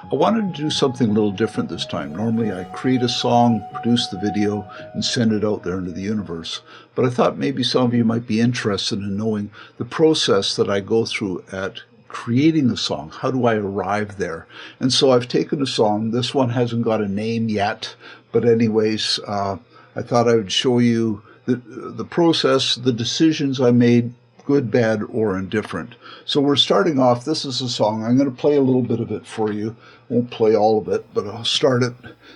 I wanted to do something a little different this time. Normally I create a song, produce the video, and send it out there into the universe. But I thought maybe some of you might be interested in knowing the process that I go through at creating a song. How do I arrive there? And so I've taken a song. This one hasn't got a name yet, but anyways, I thought I would show you the process, the decisions I made, good, bad, or indifferent. So we're starting off. This is a song. I'm going to play a little bit of it for you. Won't play all of it, but I'll start it.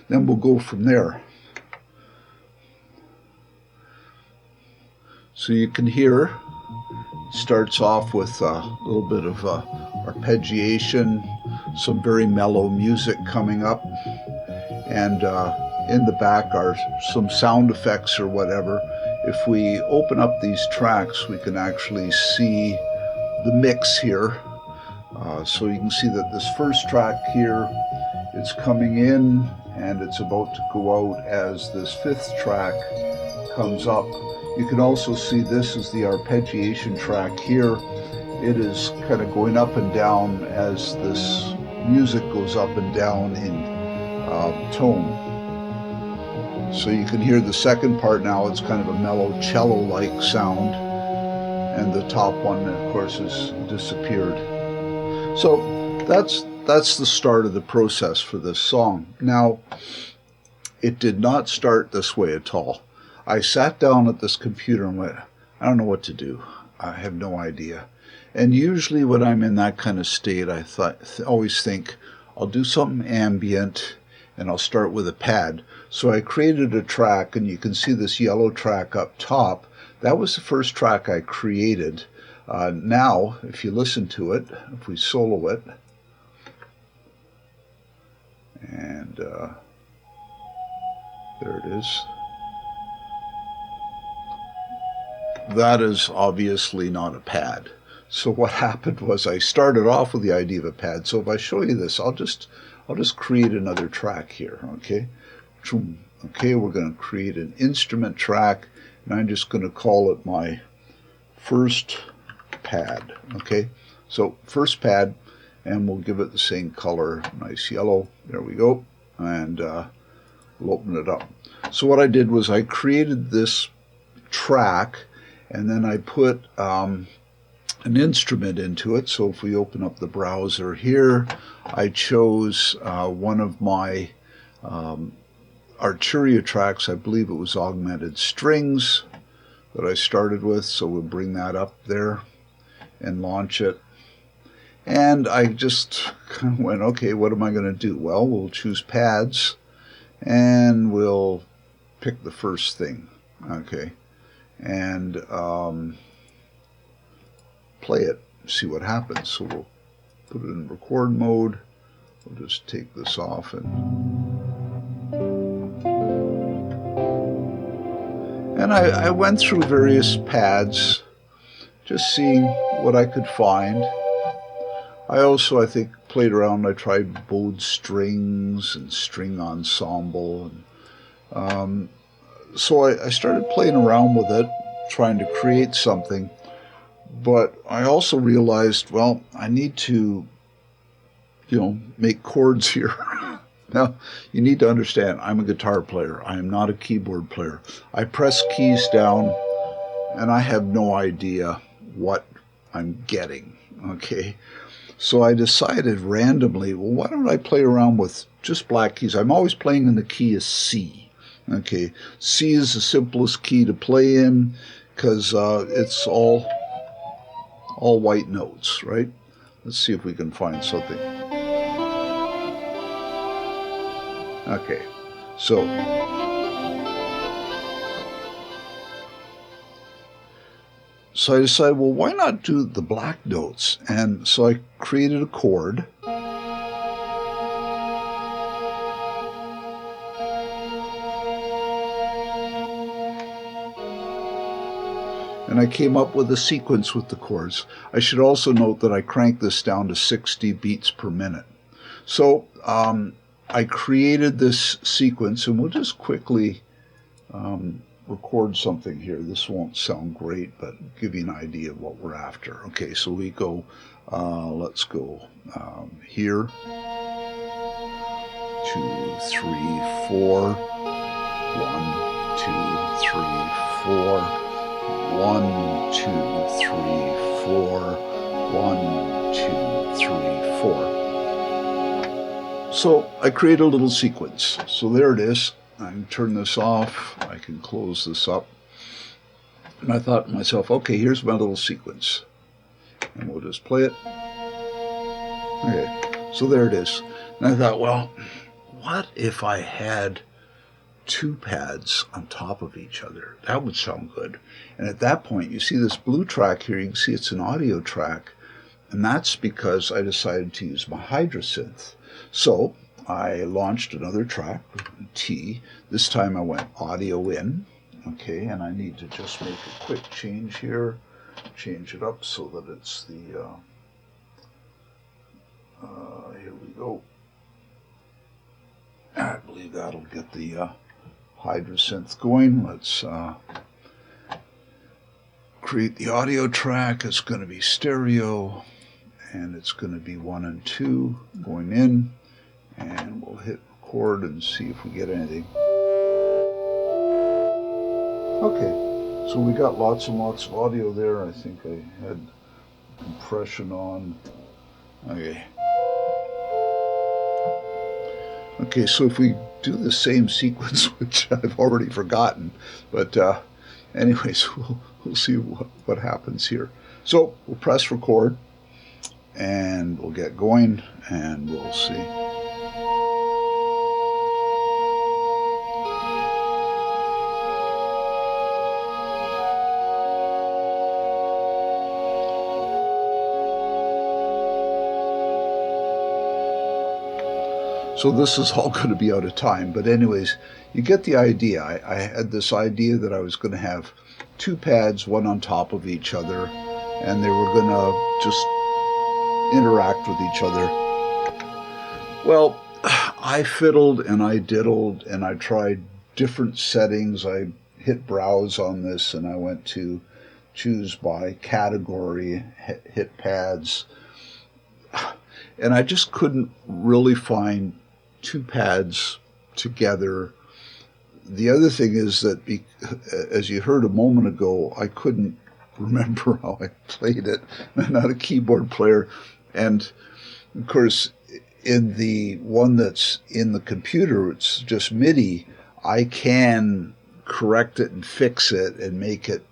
Then we'll go from there. So you can hear, it starts off with a little bit of arpeggiation, some very mellow music coming up, and in the back are some sound effects or whatever. If we open up these tracks, we can actually see the mix here. So you can see that this first track here, it's coming in and it's about to go out as this fifth track comes up. You can also see this is the arpeggiation track here. It is kind of going up and down as this music goes up and down in tone. So you can hear the second part now. It's kind of a mellow cello-like sound, and the top one, of course, has disappeared. So that's the start of the process for this song. Now, it did not start this way at all. I sat down at this computer and went, I don't know what to do. I have no idea. And usually when I'm in that kind of state, I always think, I'll do something ambient, and I'll start with a pad. So I created a track, and you can see this yellow track up top. That was the first track I created. Now, if you listen to it, if we solo it, and there it is. That is obviously not a pad. So what happened was I started off with the idea of a pad. So if I show you this, I'll just create another track here, okay? Okay, we're going to create an instrument track, and I'm just going to call it my first pad, okay? So first pad, and we'll give it the same color, nice yellow. There we go, and we'll open it up. So what I did was I created this track, and then I put an instrument into it. So if we open up the browser here, I chose one of my Arturia tracks. I believe it was Augmented strings that I started with. So we'll bring that up there and launch it. And I just kind of went, okay, what am I going to do? Well, we'll choose pads, and we'll pick the first thing, okay, and play it, see what happens. So we'll put it in record mode. We'll just take this off, and I went through various pads, just seeing what I could find. I also, I think, played around. I tried bowed strings and string ensemble. And, so I started playing around with it, trying to create something. But I also realized, well, I need to, make chords here. Now, you need to understand, I'm a guitar player. I am not a keyboard player. I press keys down, and I have no idea what I'm getting, okay? So I decided randomly, well, why don't I play around with just black keys? I'm always playing in the key of C. Okay, C is the simplest key to play in because it's all white notes, right? Let's see if we can find something. Okay, so I decided, well, why not do the black notes? And so I created a chord. And I came up with a sequence with the chords. I should also note that I cranked this down to 60 beats per minute. So I created this sequence, and we'll just quickly record something here. This won't sound great, but give you an idea of what we're after. Okay, so we go, let's go here. 2, 3, 4. 1, 2, 3, 4. 1, 2, 3, 4. 1, 2, 3, 4. So I create a little sequence. So there it is. I can turn this off. I can close this up. And I thought to myself, okay, here's my little sequence. And we'll just play it. Okay, so there it is. And I thought, well, what if I had two pads on top of each other? That would sound good. And at that point, you see this blue track here, you can see it's an audio track, and that's because I decided to use my Hydrasynth. So I launched another track, T. This time I went audio in, okay, and I need to just make a quick change here, change it up so that it's the, here we go. I believe that'll get the Hydrasynth going. Let's create the audio track. It's going to be stereo, and it's going to be 1 and 2 going in, and we'll hit record and see if we get anything. Okay, so we got lots and lots of audio there. I think I had compression on. Okay. Okay, so if we do the same sequence, which I've already forgotten, but anyways, we'll see what happens here. So we'll press record, and we'll get going, and we'll see. So this is all going to be out of time, but anyways, you get the idea. I had this idea that I was going to have two pads, one on top of each other, and they were going to just interact with each other. Well, I fiddled and I diddled and I tried different settings. I hit browse on this and I went to choose by category, hit pads, and I just couldn't really find two pads together. The other thing is that, as you heard a moment ago, I couldn't remember how I played it. I'm not a keyboard player. And, of course, in the one that's in the computer, it's just MIDI. I can correct it and fix it and make it,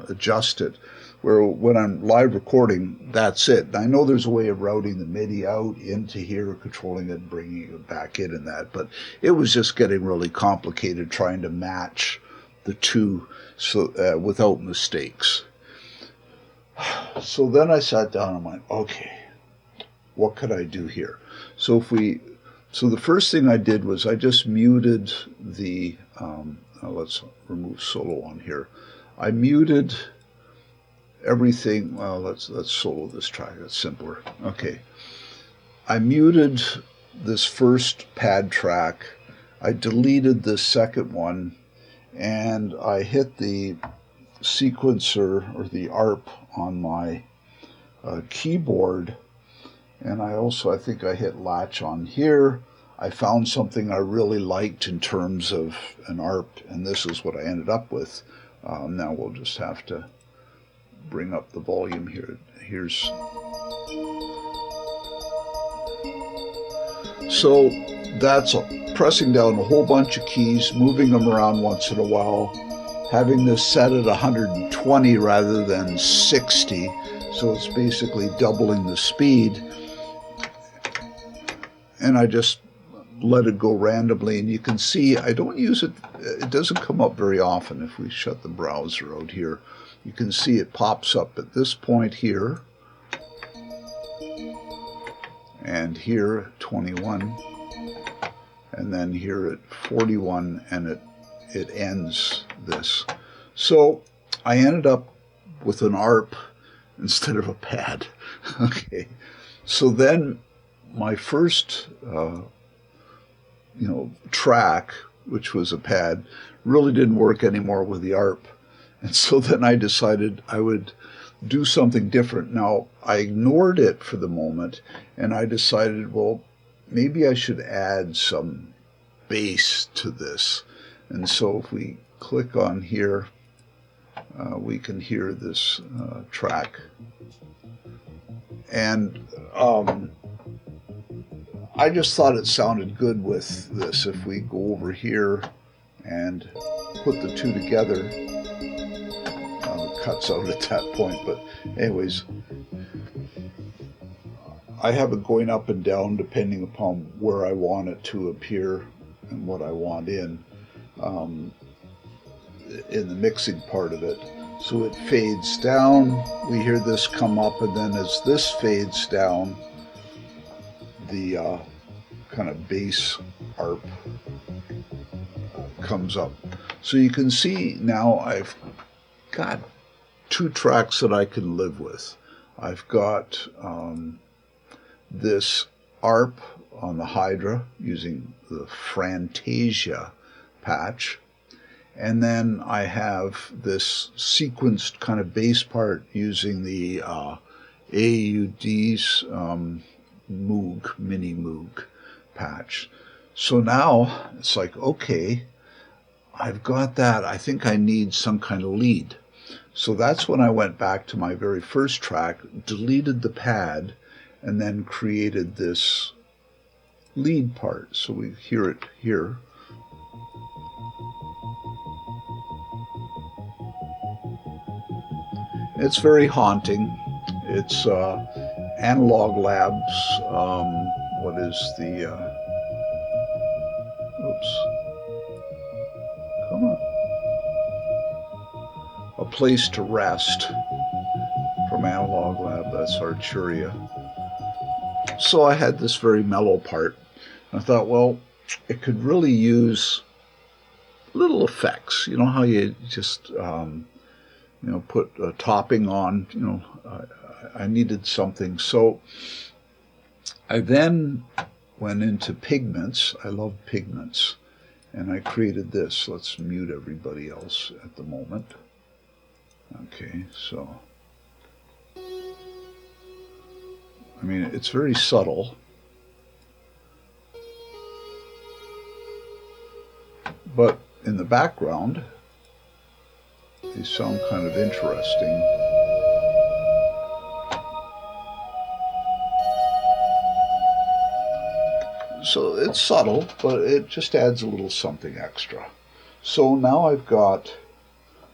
adjust it. Where when I'm live recording, that's it. And I know there's a way of routing the MIDI out into here, controlling it, and bringing it back in and that. But it was just getting really complicated trying to match the two without mistakes. So then I sat down and went, okay, what could I do here? So the first thing I did was I just muted the, let's remove solo on here. I muted everything. Well, let's solo this track. That's simpler. Okay. I muted this first pad track. I deleted the second one, and I hit the sequencer or the ARP on my keyboard, and I think I hit latch on here. I found something I really liked in terms of an ARP, and this is what I ended up with. Now we'll just have to bring up the volume here. So that's pressing down a whole bunch of keys, moving them around once in a while, having this set at 120 rather than 60, so it's basically doubling the speed. And I just let it go randomly, and you can see I don't use it. It doesn't come up very often. If we shut the browser out here, you can see it pops up at this point here, and here at 21, and then here at 41, and it ends this. So I ended up with an ARP instead of a pad. Okay, so then my first track, which was a pad, really didn't work anymore with the ARP. And so then I decided I would do something different. Now, I ignored it for the moment, and I decided, well, maybe I should add some bass to this. And so if we click on here, we can hear this track. And I just thought it sounded good with this. If we go over here and put the two together, it cuts out at that point, but anyways, I have it going up and down depending upon where I want it to appear and what I want in the mixing part of it. So it fades down, we hear this come up, and then as this fades down, the kind of bass ARP comes up. So you can see now I've got two tracks that I can live with. I've got this ARP on the Hydra using the Fantasia patch, and then I have this sequenced kind of bass part using the AUD's Moog, Mini Moog patch. So now it's like, okay, I've got that. I think I need some kind of lead. So that's when I went back to my very first track, deleted the pad, and then created this lead part. So we hear it here. It's very haunting. It's Analog Labs. What is the... oops. Come on. A Place to Rest from Analog Lab. That's Arturia. So I had this very mellow part. I thought, well, it could really use little effects. You know how you just, put a topping on, I needed something. So I then went into pigments. I love pigments. And I created this. Let's mute everybody else at the moment. Okay, so... I mean, it's very subtle, but in the background, they sound kind of interesting. So it's subtle, but it just adds a little something extra. So now I've got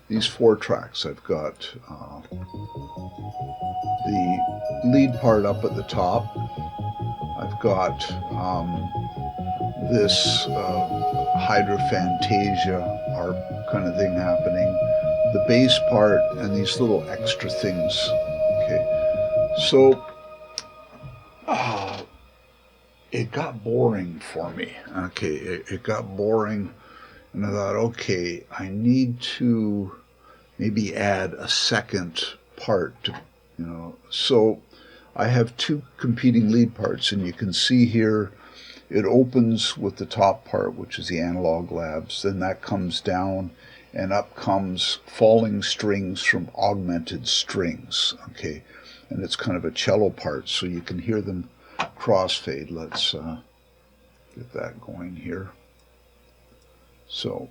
these 4 tracks. I've got the lead part up at the top. I've got this Hydra Fantasia ARP kind of thing happening, the bass part, and these little extra things. Okay, so it got boring for me. Okay, it got boring, and I thought, okay, I need to maybe add a second part to, so I have 2 competing lead parts, and you can see here it opens with the top part, which is the Analog Labs, then that comes down, and up comes Falling Strings from Augmented Strings, okay, and it's kind of a cello part, so you can hear them crossfade. Let's get that going here. So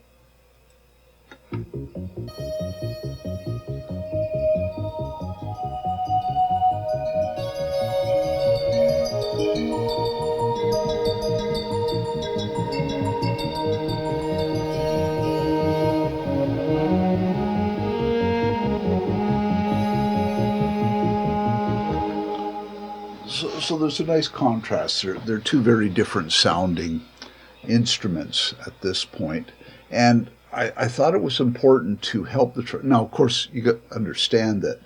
So there's a nice contrast. They're 2 very different sounding instruments at this point. And I thought it was important to help the now, of course, you got to understand that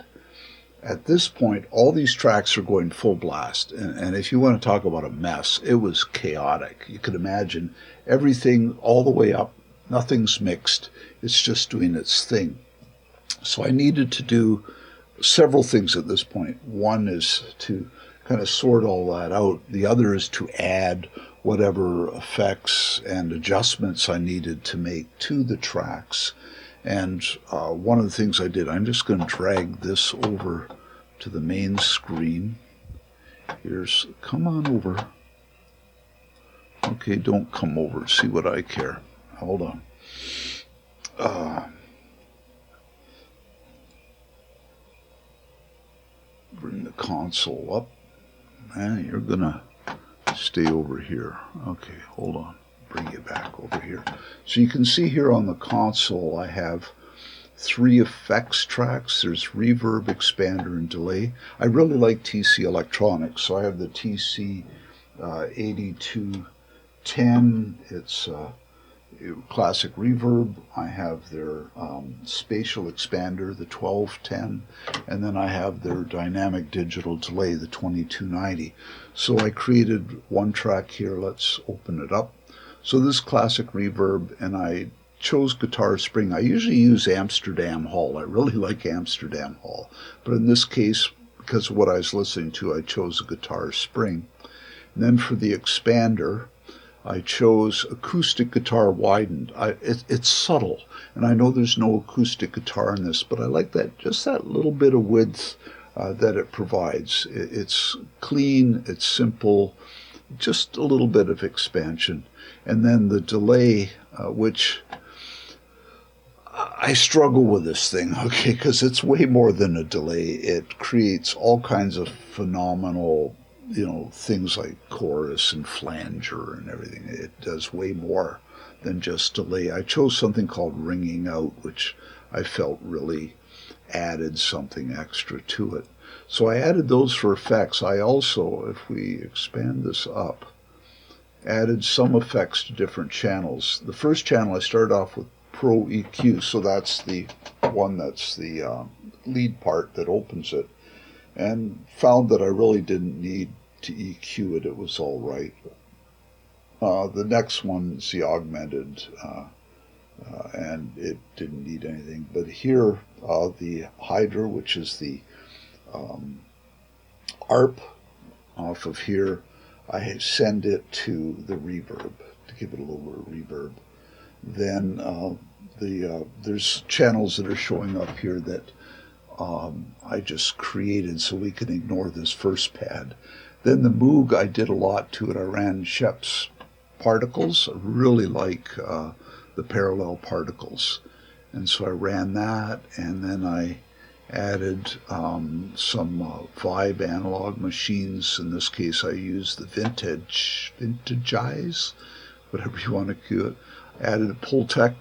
at this point, all these tracks are going full blast. And if you want to talk about a mess, it was chaotic. You could imagine everything all the way up. Nothing's mixed. It's just doing its thing. So I needed to do several things at this point. One is to kind of sort all that out. The other is to add whatever effects and adjustments I needed to make to the tracks. And one of the things I did, I'm just going to drag this over to the main screen. Come on over. Okay, don't come over. See what I care. Hold on. Bring the console up. And you're gonna stay over here. Okay, hold on. Bring you back over here. So you can see here on the console I have 3 effects tracks. There's reverb, expander, and delay. I really like TC electronics, so I have the TC 8210. It's classic reverb. I have their spatial expander, the 1210, and then I have their dynamic digital delay, the 2290. So I created one track here. Let's open it up. So this classic reverb, and I chose Guitar Spring. I usually use Amsterdam Hall. I really like Amsterdam Hall, but in this case, because of what I was listening to, I chose a Guitar Spring. And then for the expander, I chose acoustic guitar widened. It's subtle, and I know there's no acoustic guitar in this, but I like that, just that little bit of width that it provides. It's clean, it's simple, just a little bit of expansion. And then the delay, which I struggle with this thing, okay, because it's way more than a delay. It creates all kinds of phenomenal, things like chorus and flanger and everything. It does way more than just delay. I chose something called ringing out, which I felt really added something extra to it. So I added those for effects. I also, if we expand this up, added some effects to different channels. The first channel I started off with Pro EQ, so that's the one that's the lead part that opens it, and found that I really didn't need to EQ it. It was all right. The next one is the Augmented, and it didn't need anything. But here, the Hydra, which is the ARP, off of here, I send it to the reverb to give it a little bit of reverb. Then there's channels that are showing up here that I just created so we can ignore this first pad. Then the Moog, I did a lot to it. I ran Shep's particles. I really like the parallel particles. And so I ran that, and then I added some Vibe analog machines. In this case, I used the Vintagize, whatever you want to call it. I added a Pultec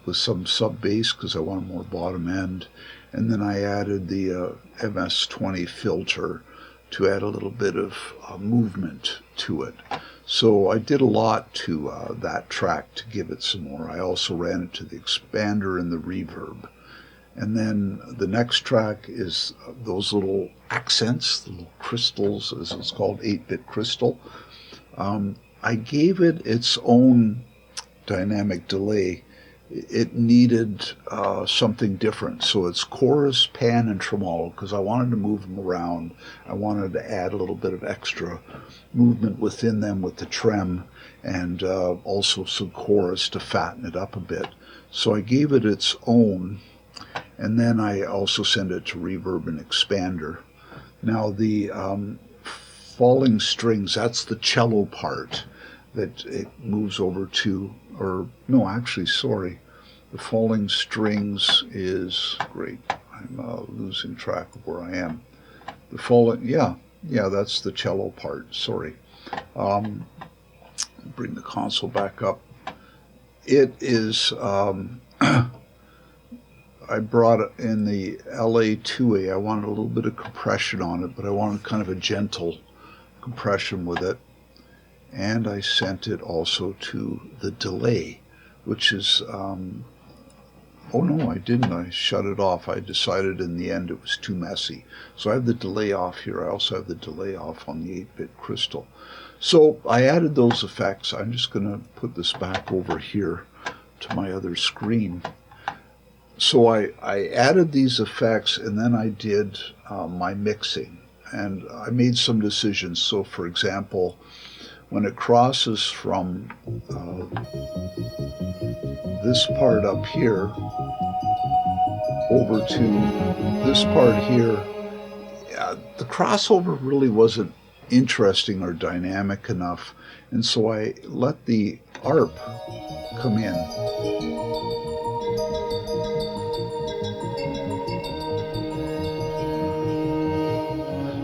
with some sub bass because I wanted more bottom end. And then I added the MS-20 filter to add a little bit of movement to it. So I did a lot to that track to give it some more. I also ran it to the expander and the reverb. And then the next track is those little accents, the little crystals, as it's called, 8-bit crystal. I gave it its own dynamic delay. It needed something different. So it's chorus, pan, and tremolo, because I wanted to move them around. I wanted to add a little bit of extra movement within them with the trem, and also some chorus to fatten it up a bit. So I gave it its own, and then I also sent it to reverb and expander. Now the falling strings, that's the cello part that it moves over to, or no, actually, sorry. The falling strings is great. I'm losing track of where I am. The falling, yeah, that's the cello part. Sorry. Bring the console back up. It is. I brought it in the LA2A. I wanted a little bit of compression on it, but I wanted kind of a gentle compression with it. And I sent it also to the delay, which is. Oh no, I didn't. I shut it off. I decided in the end it was too messy. So I have the delay off here. I also have the delay off on the 8-bit crystal. So I added those effects. I'm just going to put this back over here to my other screen. So I added these effects, and then I did my mixing. And I made some decisions. So for example, when it crosses from this part up here over to this part here, the crossover really wasn't interesting or dynamic enough. And so I let the ARP come in.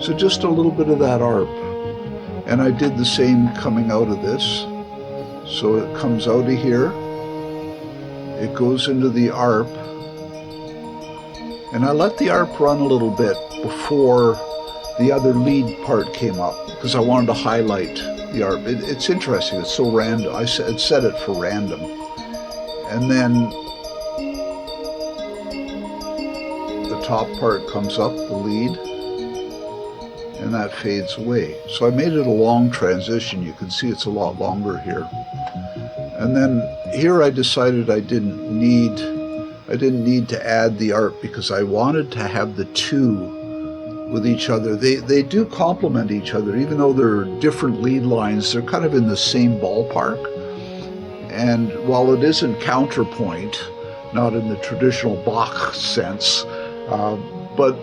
So just a little bit of that ARP. And I did the same coming out of this. So it comes out of here, it goes into the ARP, and I let the ARP run a little bit before the other lead part came up, because I wanted to highlight the ARP. It's interesting, it's so random. I set it for random. And then the top part comes up, the lead, and that fades away. So I made it a long transition. You can see it's a lot longer here. And then here I decided I didn't need to add the ARP because I wanted to have the two with each other. They do complement each other, even though they're different lead lines. They're kind of in the same ballpark. And while it isn't counterpoint, not in the traditional Bach sense, but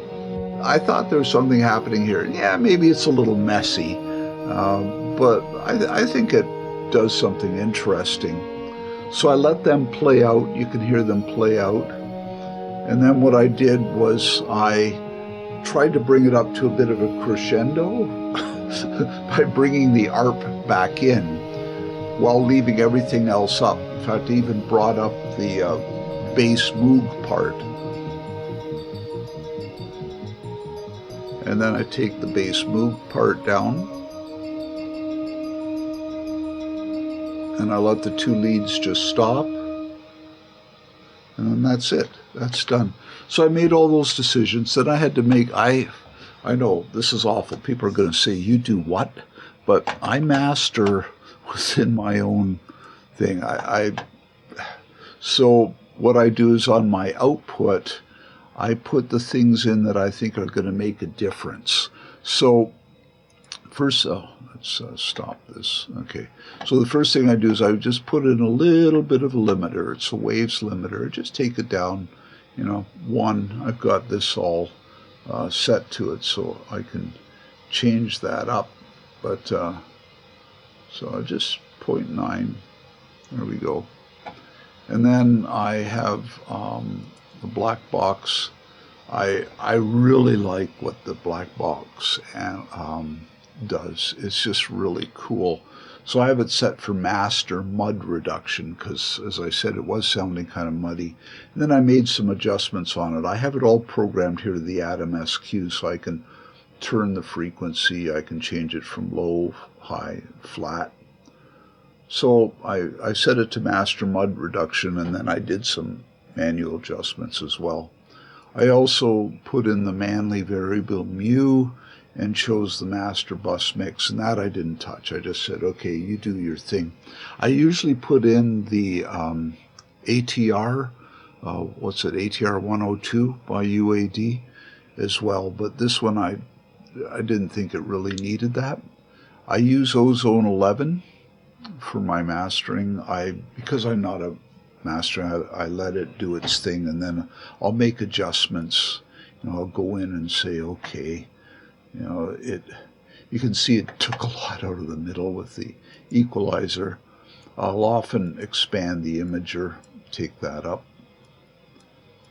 I thought there was something happening here. Yeah, maybe it's a little messy, but I think it does something interesting. So I let them play out. You can hear them play out. And then what I did was I tried to bring it up to a bit of a crescendo by bringing the ARP back in while leaving everything else up. In fact, I even brought up the bass moog part. And then I take the bass moog part down, and I let the two leads just stop, and then that's it. That's done. So I made all those decisions that I had to make. I know this is awful. People are going to say, you do what? But I master within my own thing. So what I do is on my output, I put the things in that I think are going to make a difference. So first, let's stop this. Okay. So the first thing I do is I just put in a little bit of a limiter. It's a waves limiter. Just take it down, 1. I've got this all set to it, so I can change that up. But so I just 0.9. There we go. And then I have the black box. I really like what the black box does. It's just really cool. So I have it set for master mud reduction because, as I said, it was sounding kind of muddy. And then I made some adjustments on it. I have it all programmed here to the Atom SQ, so I can turn the frequency. I can change it from low, high, flat. So I set it to master mud reduction, and then I did some manual adjustments as well. I also put in the Manley variable mu and chose the master bus mix, and that I didn't touch. I just said, okay, you do your thing. I usually put in the ATR, ATR 102 by UAD as well, but this one I didn't think it really needed that. I use Ozone 11 for my mastering. Because I'm not a master, I let it do its thing, and then I'll make adjustments. I'll go in and say, okay, you can see it took a lot out of the middle with the equalizer. I'll often expand the imager, take that up,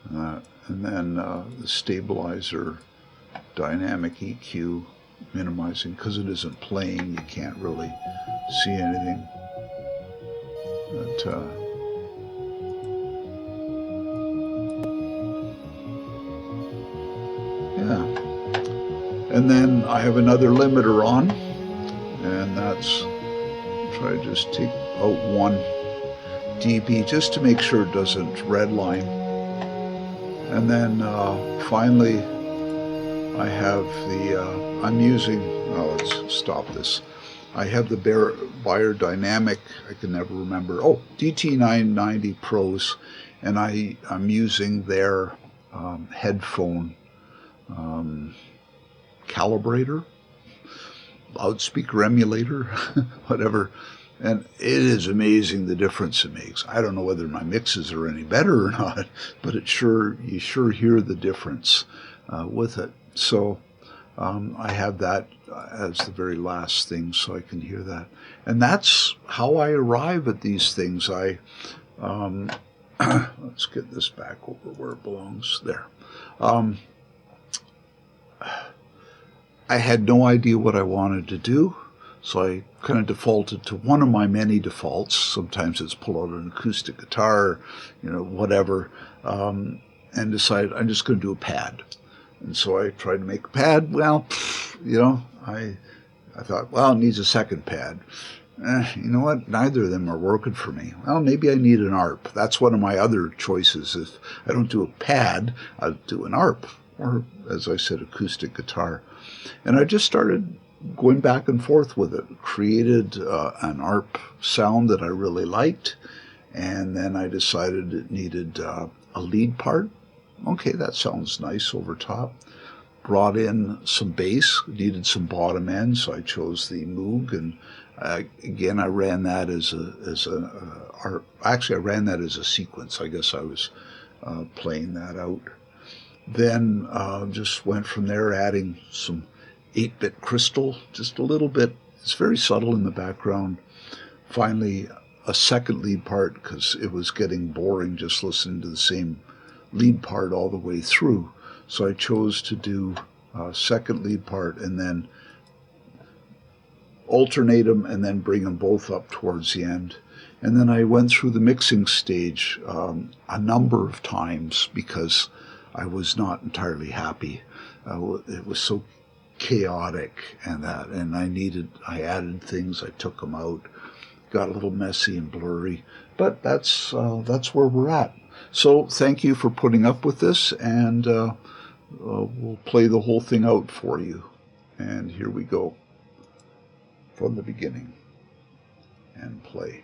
and then the stabilizer, dynamic EQ, minimizing, because it isn't playing, you can't really see anything. But yeah. And then I have another limiter on, and that's, try to just take out 1 dB just to make sure it doesn't redline. And then finally I have the, I'm using, let's stop this. I have the Biodynamic, I can never remember, DT990 Pros, and I'm using their headphone calibrator, loudspeaker emulator, whatever, and it is amazing the difference it makes. I don't know whether my mixes are any better or not, but you sure hear the difference with it. So I have that as the very last thing so I can hear that. And that's how I arrive at these things. Let's get this back over where it belongs. There. I had no idea what I wanted to do, so I kind of defaulted to one of my many defaults. Sometimes it's pull out an acoustic guitar, whatever, and decided I'm just going to do a pad. And so I tried to make a pad. Well, I thought, well, it needs a second pad. You know what? Neither of them are working for me. Well, maybe I need an ARP. That's one of my other choices. If I don't do a pad, I'll do an ARP, or, as I said, acoustic guitar. And I just started going back and forth with it. Created an ARP sound that I really liked, and then I decided it needed a lead part. Okay, that sounds nice over top. Brought in some bass, needed some bottom end, so I chose the Moog, and again I ran that I ran that as a sequence. I guess I was playing that out. Then just went from there, adding some 8-bit crystal, just a little bit. It's very subtle in the background. Finally, a second lead part, because it was getting boring just listening to the same lead part all the way through. So I chose to do a second lead part and then alternate them and then bring them both up towards the end. And then I went through the mixing stage a number of times because I was not entirely happy. It was so chaotic and I added things, I took them out, got a little messy and blurry, but that's where we're at. So thank you for putting up with this, and we'll play the whole thing out for you. And here we go from the beginning and play.